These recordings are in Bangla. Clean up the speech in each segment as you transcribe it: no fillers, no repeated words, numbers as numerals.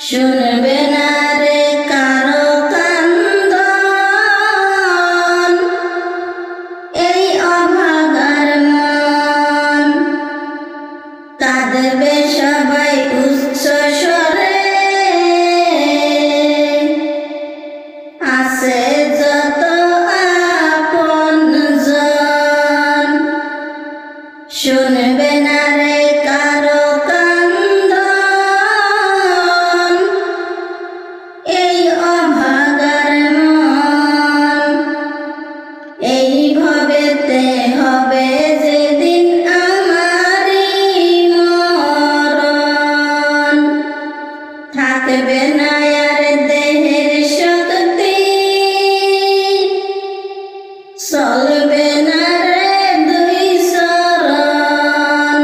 শুনবে না রে কারো কান্দন, এই অভাগার মন। কাঁদবে সবাই উচ্চ স্বরে, আছে যত আপনজন। শুনবে না রে কারো কান্দন, এই অভাগার মন। এই ভবেতে হবে যেদিন আমারই মরণ। থাকবে না আর দেহের শক্তি, চলবে না রে দুই চরণ।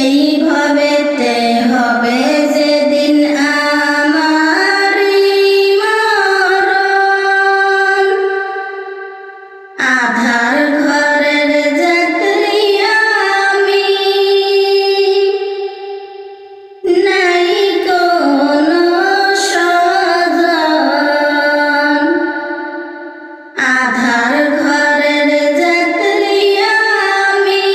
এই ভবেতে হবে যেদিন আমারই মরণ। আধার ঘরের যাত্রী আমি, নাই কোনো স্বজন। আধার ঘরের যাত্রী আমি,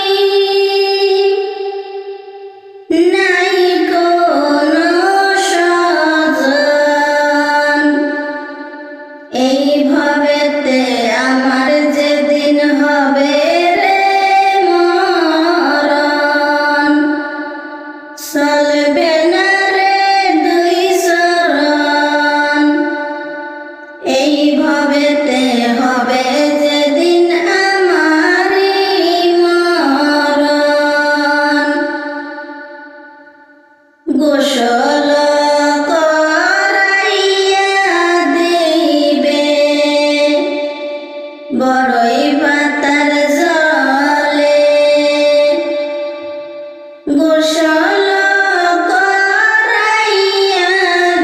নাই কোনো স্বজন। এই ভবেতে আমার যেদিন হবে রে মরণ। চলবে না রে দুই চরণ। এই ভবেতে হবে যেদিন আমারই মরণ। গোসল করাইয়া দিবে বড়ই পাতার জলে। গোসল করাইয়া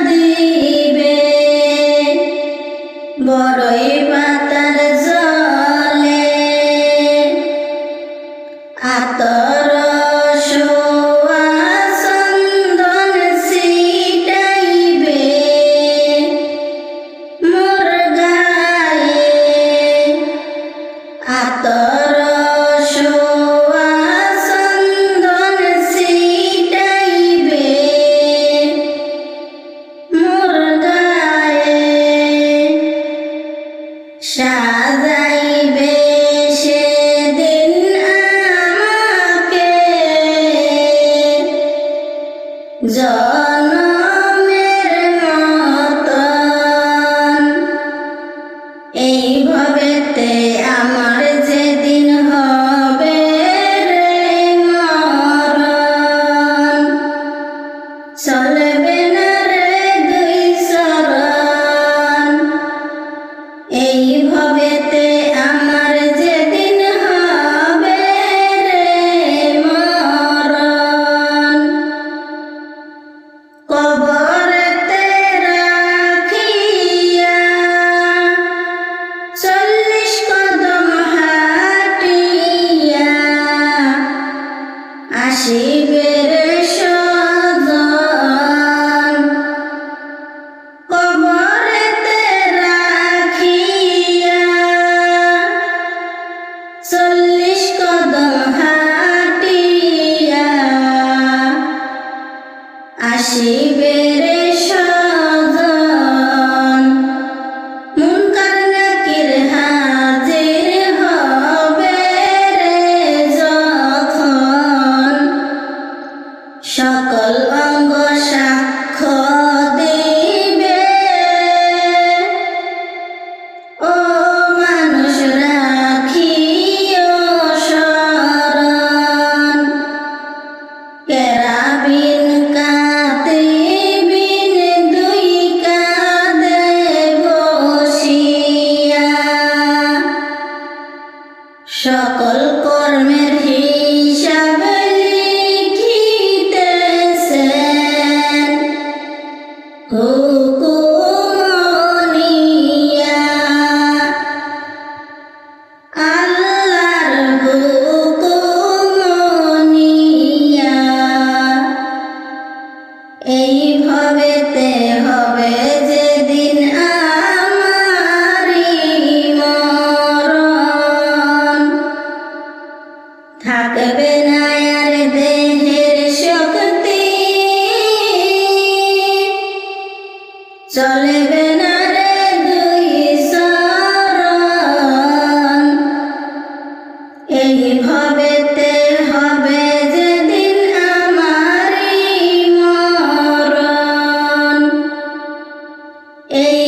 দিবে বড়ই পাতার জলে। আতর সোয়া চন্দন ছিটাইবে মোর গায়ে। আতর সোয়া চন্দন ছিটাইবে মোর গায়ে। সাজাইবে সেদিন আমাকে জনমের মতন। এই ভবেতে আমার যেদিন হবে রে মরণ। চলবে না রে দুই চরণ। এই ভবেতে আমার যেদিন হবে রে মরণ। কবরেতে রাখিয়া 40 কদম হাঁটিয়া আসিবে রে স্বজন। কবরেতে রাখিয়া 40 কদম হাঁটিয়া আসিবে রে স্বজন। মুনকার নাকির হাজির হবে রে যখন। সকল অঙ্গ সাক্ষ্য দিবে, ও মানুষ রাখিও শরণ। কেরাবিন কাতিবিন দুই কাঁধে বসিয়া সকল কর্মের হিসাব লিখিতেছে। এই ভবেতে হবে যেদিন আমারি মরণ, থাকবে না আর দেহের শক্তি, চলবে না রে দুই শরণ। এই ভবেতে হবে যেদিন আমারি মরণ, এই